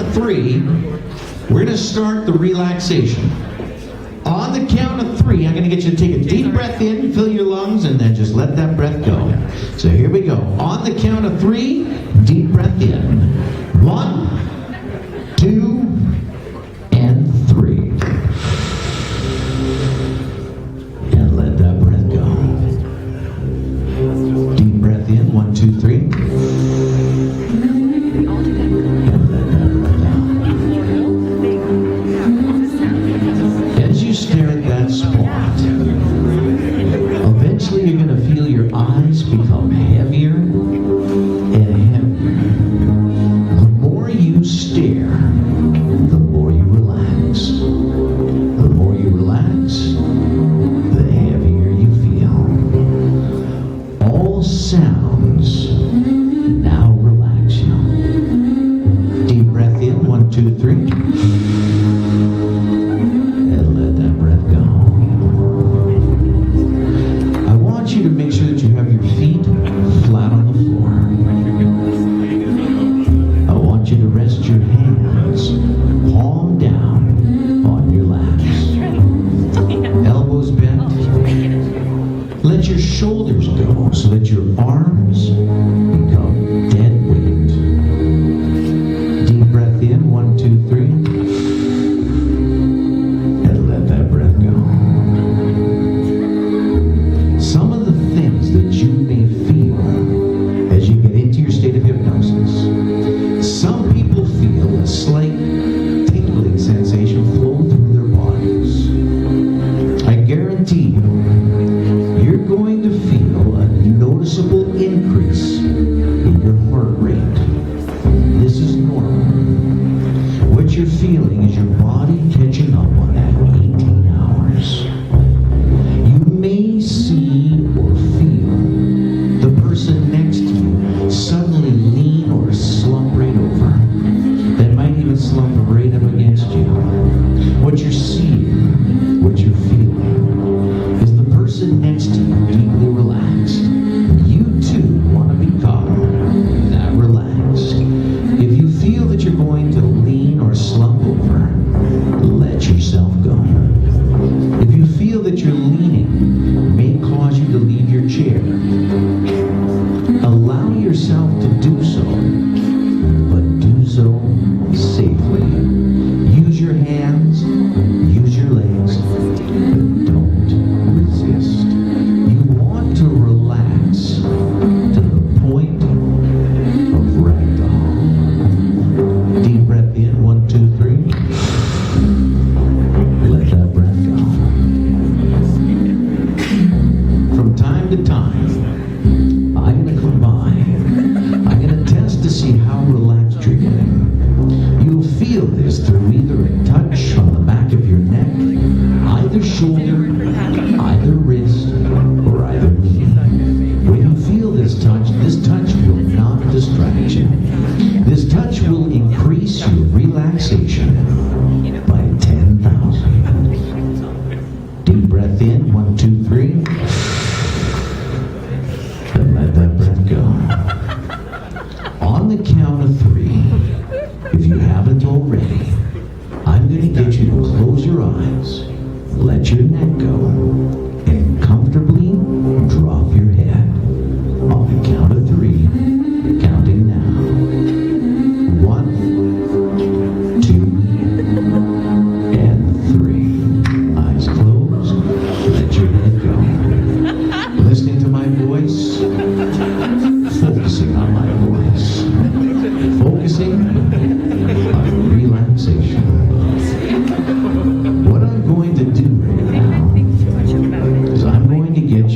of 3, we're going to start the relaxation. On the count of 3, I'm going to get you to take a deep breath in, fill your lungs, and then just let that breath go. So here we go. On the count of 3, deep breath in. 1, 2, and 3. And let that breath go. Deep breath in. 1, 2, 3. And let that breath out. As you stare at that spot, eventually you're going to feel your eyes become heavier and heavier. The more you stare, the more you relax. The more you relax, the heavier you feel. All sounds now relax you. Deep breath in, 1, 2, 3. And let that breath go. I want you to make sure that you have your feet flat on the floor. I want you to rest your hands palm down on your laps. Elbows bent. Let your shoulders go so that your arms become dead weight. Deep breath in, 1, 2, 3. And let that breath go. Some of the things that you may feel as you get into your state of hypnosis. Some people feel a slight tingling sensation flow through their bodies. I guarantee you, you're going to feel a noticeable increase in your heart rate. This is normal. What you're feeling is your body catching up on that 18 hours. You may see or feel the person next to you suddenly lean or slump right over. They might even slump right up against you. What you're seeing, what you're feeling, is the person next to you deeply relaxed. You too want to become that relaxed. If you feel that you're going to lean or slump over, let yourself go. If you feel that you're leaning may cause you to leave your chair, allow yourself to do so, but do so safely. Use your hands, use your legs, but don't resist. You want to relax to the point of ragdoll. Deep breath in, 1, 2, 3. Let that breath go. From time to time, I'm going to come by. I'm going to test to see how relaxed you're getting. You'll feel this through either a touch on the back of your neck, either shoulder, either wrist, or either knee. When you feel this touch will not distract you. This touch will increase your relaxation by 10,000. Deep breath in, 1, 2, 3. Then let that breath go. On the count of 3, if you haven't already, I'm going to get you to close your eyes, let your neck go, and comfortably drop your head. On the count of 3, counting now. 1, 2, and 3. Eyes closed, let your head go. Listening to my voice, focusing on my voice. Focusing on relaxation. What I'm going to do right now is I'm going to get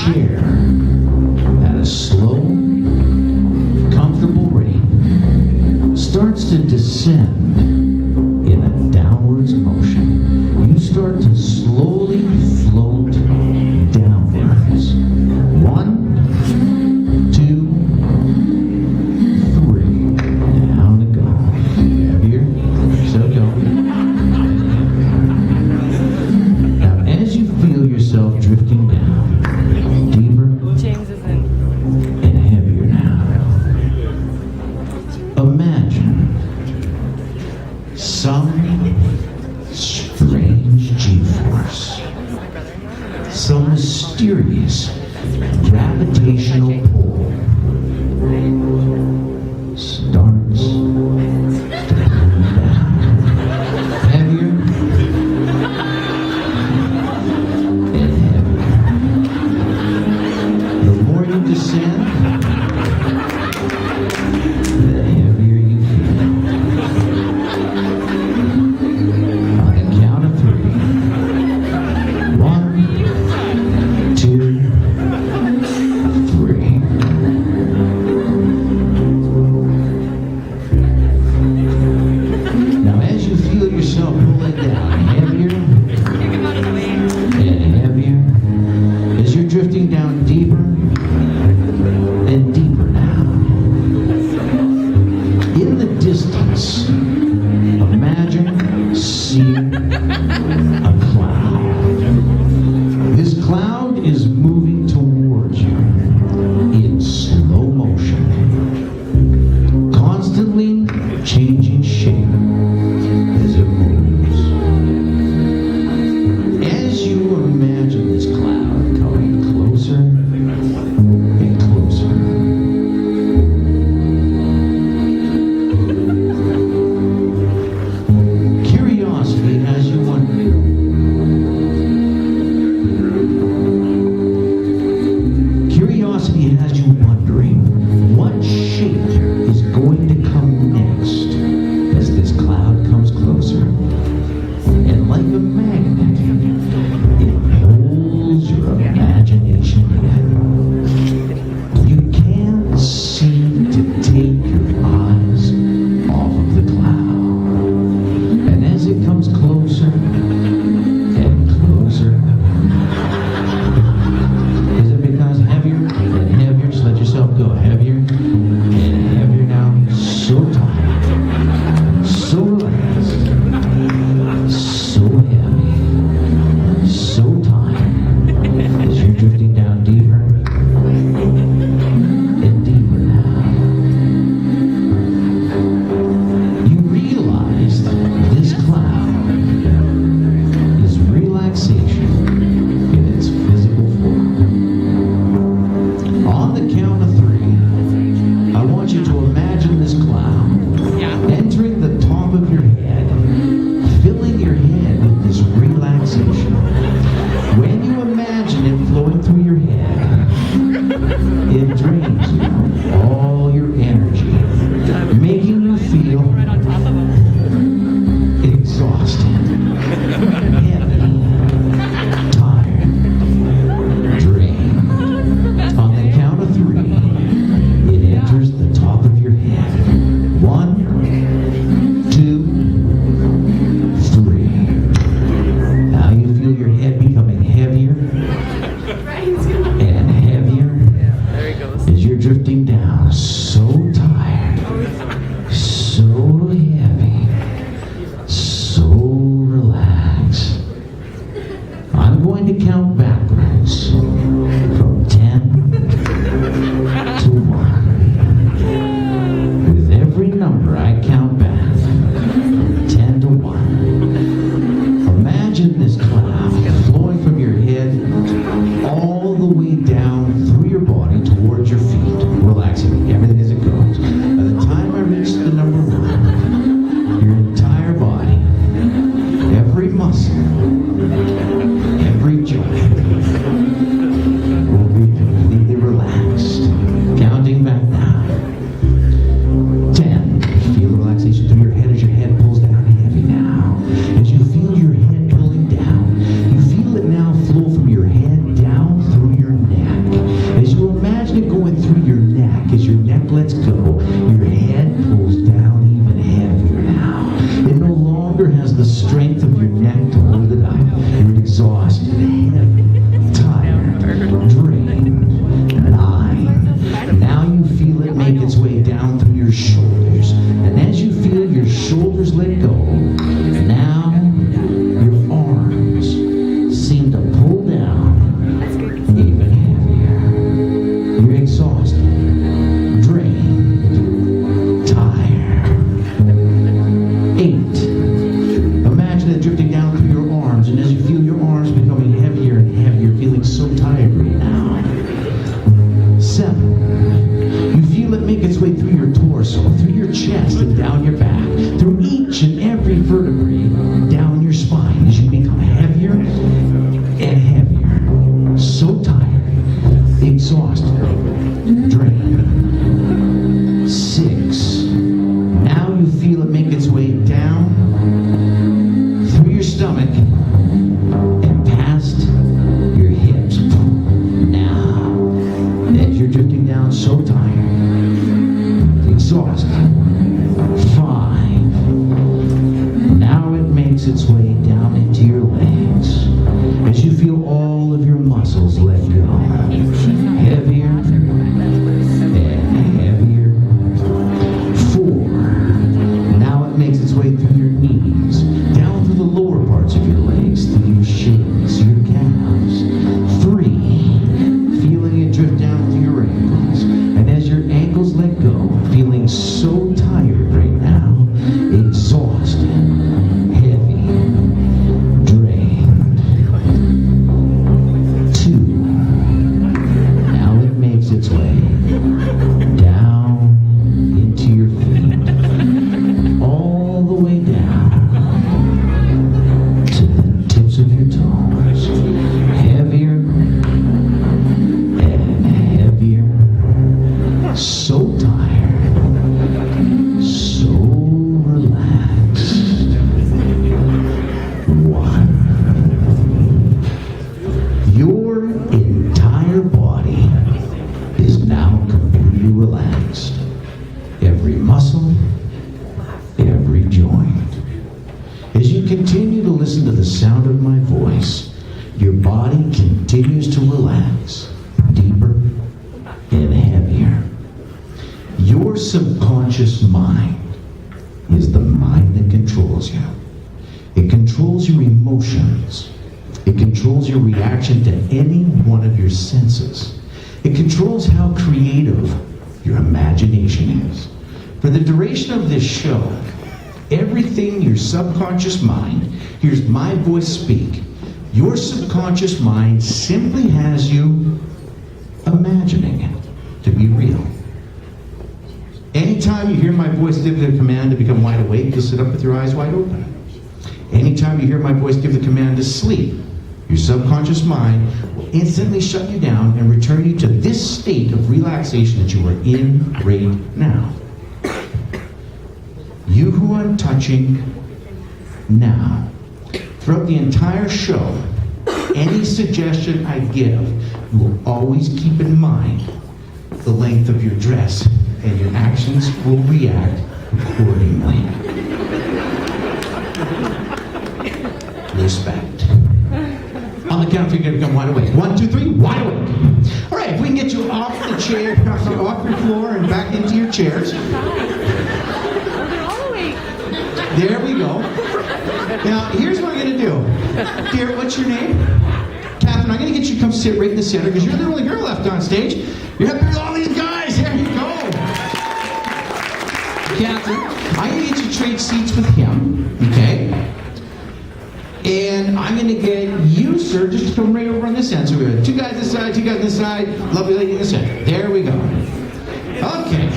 chair at a slow, comfortable rate starts to descend in a downwards motion. You start to slowly float downwards. 1, 2, 3. Down to go. Heavier. So go. Now, as you feel yourself drifting down, deeper James isn't. and heavier now, imagine some strange G-force, some mysterious gravitational pull starts to pull you down. Heavier and heavier. The more you descend, the heavier you feel. On the count of 3. 1, 2, 3. Now, as you feel yourself pulling down, heavier and heavier, as you're drifting down deeper and deeper now. In the distance, imagine seeing a cloud. This cloud is moving towards you in slow motion, constantly changing shape as it moves. As you imagine this cloud coming closer and closer, curiosity has you wondering, sound of my voice, your body continues to relax deeper and heavier. Your subconscious mind is the mind that controls you. It controls your emotions. It controls your reaction to any one of your senses. It controls how creative your imagination is. For the duration of this show, everything your subconscious mind hears my voice speak, your subconscious mind simply has you imagining it to be real. Anytime you hear my voice give the command to become wide awake, you'll sit up with your eyes wide open. Anytime you hear my voice give the command to sleep, your subconscious mind will instantly shut you down and return you to this state of relaxation that you are in right now. You who I'm touching now, throughout the entire show, any suggestion I give, you will always keep in mind the length of your dress, and your actions will react accordingly. Respect. On the count of three, you're going to become wide awake. 1, 2, 3, wide awake. All right, if we can get you off the chair, off your floor and back into your chairs. There we go. Now, here's what I'm going to do. Dear, what's your name? Catherine, I'm going to get you to come sit right in the center because you're the only girl left on stage. You're up here with all these guys. There you go. Catherine, I'm going to get you to trade seats with him, okay? And I'm going to get you, sir, just to come right over on this end. So we have 2 guys this side, 2 guys this side, lovely lady in the center. There we go. Okay.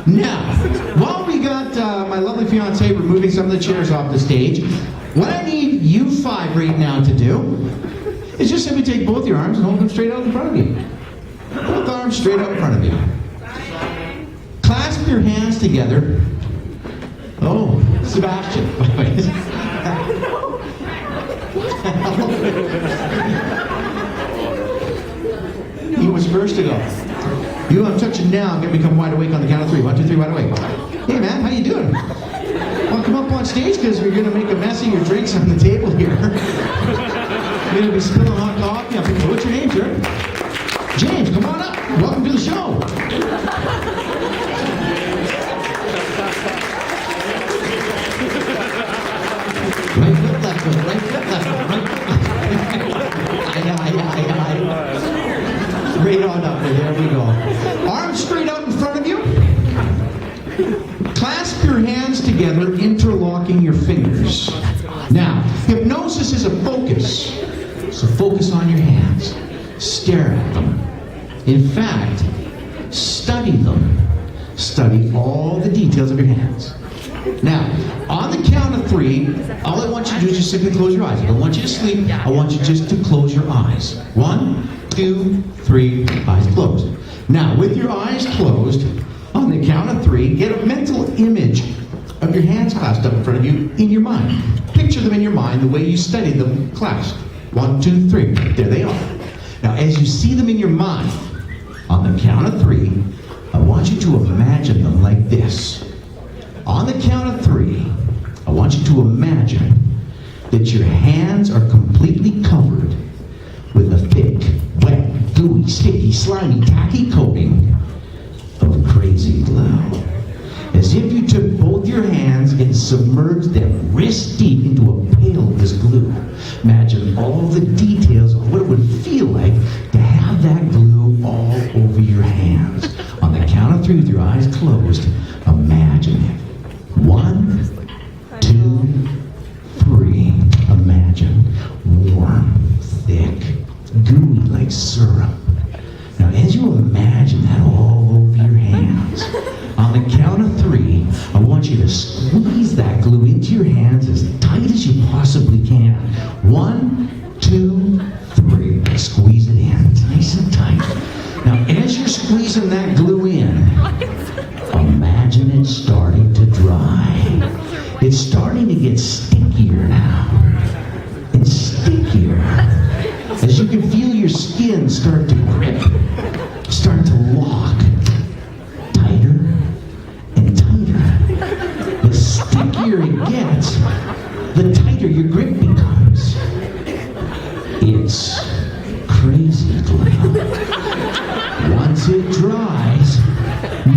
Now, while we got my lovely fiancée removing some of the chairs off the stage, what I need you 5 right now to do is just simply take both your arms and hold them straight out in front of you. Both arms straight out in front of you. Clasp your hands together. Oh, Sebastian. He was first to go. You, I'm touching now. I'm going to become wide awake on the count of 3. 1, 2, 3, wide awake. Hey, man, how you doing? Well, come up on stage because we're going to make a mess of your drinks on the table here. You're going to be spilling hot coffee. I'm thinking, what's your name, sir? James, come on up. Welcome to the show. Right foot, left foot, right foot, left foot, right foot. Aye. Straight on up, there we go. Arms straight out in front of you. Clasp your hands together, interlocking your fingers. Now, hypnosis is a focus. So focus on your hands. Stare at them. In fact, study them. Study all the details of your hands. Now, on the count of 3, all I want you to do is just simply close your eyes. I don't want you to sleep. I want you just to close your eyes. 1, 2, 3, eyes closed. Now, with your eyes closed, on the count of 3, get a mental image of your hands clasped up in front of you in your mind. Picture them in your mind the way you studied them clasped. 1, 2, 3. There they are. Now, as you see them in your mind, on the count of 3, I want you to imagine them like this. On the count of 3, I want you to imagine that your hands are completely covered with a thick, wet, gooey, sticky, slimy, tacky coating of crazy glue. As if you took both your hands and submerged them wrist deep into a pail of this glue. Imagine all the details of what it would feel like to have that glue all over your hands. On the count of 3 with your eyes closed, imagine it. 1, 2, 3. Imagine warm, thick, gooey like syrup. Now, as you imagine that all over your hands, on the count of 3, I want you to squeeze that glue into your hands as tight as you possibly can. 1, 2, 3. Squeeze it in, nice and tight. Now, as you're squeezing that glue in, imagine it starting to dry. It's starting to get stickier now. And stickier. As you can feel your skin start to grip, start to lock. Tighter and tighter. The stickier it gets, the tighter your grip glue. Once it dries,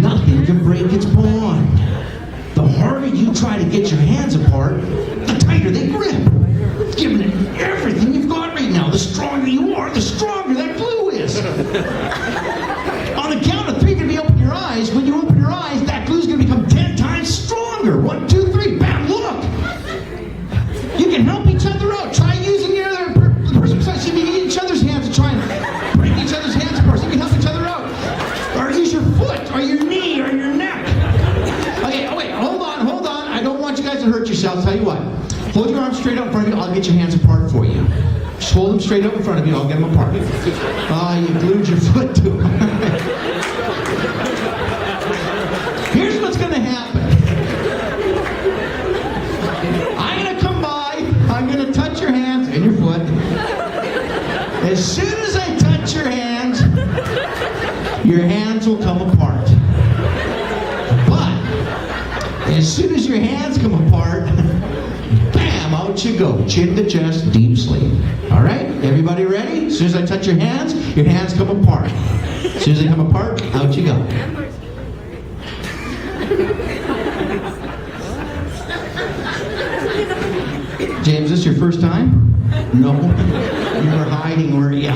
nothing can break its bond. The harder you try to get your hands apart, the tighter they grip. Giving it everything you've got right now. The stronger you are, the stronger that glue is. On the count of 3, you're going to be open your eyes. When you open your eyes, that glue's going to become 10 times stronger. 1, 2, 3, bam, look. You can help each other out. Try using the person beside you. You can get each other's hands and try and break each other's hands apart so you can help each other out. Or use your foot, or your knee, or your neck. Okay, oh wait, hold on. I don't want you guys to hurt yourselves. Tell you what. Hold your arms straight out in front of you. I'll get your hands apart for you. Just hold them straight up in front of you. I'll get them apart. You glued your foot to them. Here's what's going to happen. I'm going to come by. I'm going to touch your hands and your foot. As soon as I touch your hands will come apart. But as soon as your hands come apart, bam, out you go. Chin to chest, deep sleep. All right? Everybody ready? As soon as I touch your hands come apart. As soon as they come apart, out you go. James, this your first time? No? You were hiding, were you?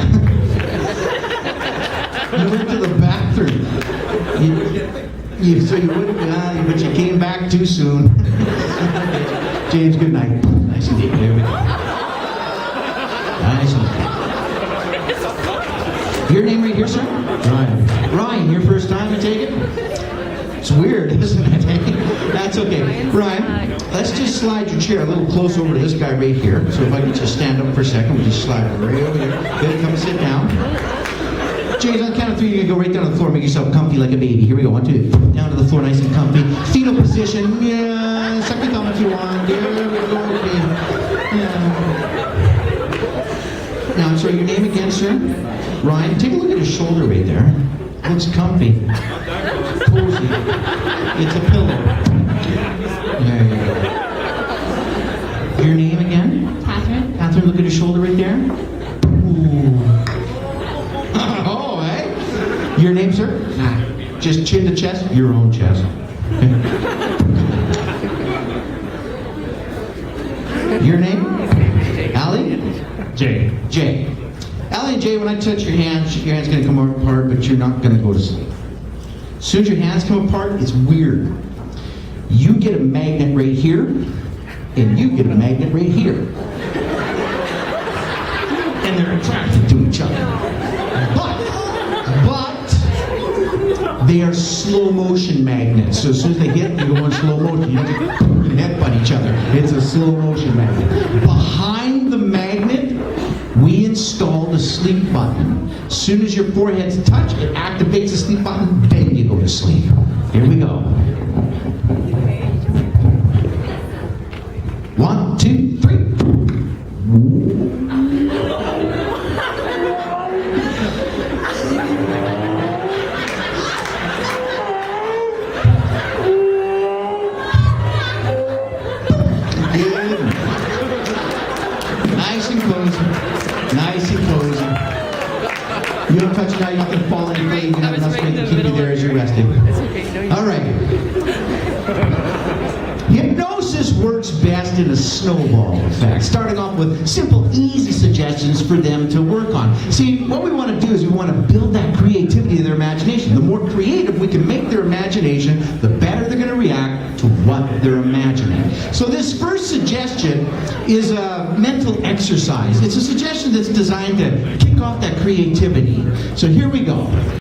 You went to the bathroom. So you wouldn't, but you came back too soon. James, good night. Nice and deep. There we go. Nice and deep. Your name right here, sir? Ryan. Ryan, your first time to take it? It's weird, isn't it? That's okay. Ryan, let's just slide your chair a little close over to this guy right here. So if I can just stand up for a second, we'll just slide it right over here. Good, come sit down. James, on the count of 3, you're going to go right down to the floor, make yourself comfy like a baby. Here we go. 1, 2. Down to the floor, nice and comfy. Fetal position. Yeah, suck your thumb if you want. There we go. Okay. Yeah. Now, I'm sorry, your name again, sir? Ryan, take a look at his shoulder right there. Looks comfy. Cozy. It's a pillow. There you go. Your name again? Catherine. Catherine, look at his shoulder right there. Ooh. Your name, sir? Nah. Just chin to chest? Your own chest. Your name? Allie? Jay. Jay. Allie and Jay, when I touch your hand's going to come apart, but you're not going to go to sleep. As soon as your hands come apart, it's weird. You get a magnet right here, and you get a magnet right here. And they're attracted to each other. But they are slow motion magnets. So as soon as they hit, you go in slow motion. You don't headbutt each other. It's a slow motion magnet. Behind the magnet, we installed a sleep button. As soon as your foreheads touch, it activates the sleep button, then you go to sleep. Here we go. 1, 2, 3. Nice and cozy. Nice and cozy. You don't touch it now, you don't have to fall in your You have enough strength to keep you there as you're resting. All right. Hypnosis works best in a snowball effect, starting off with simple, easy suggestions for them to work on. See, what we want to do is we want to build that creativity in their imagination. The more creative we can make their imagination, the better they're going to react to what they're imagining. So this first suggestion is a mental exercise. It's a suggestion that's designed to kick off that creativity. So here we go.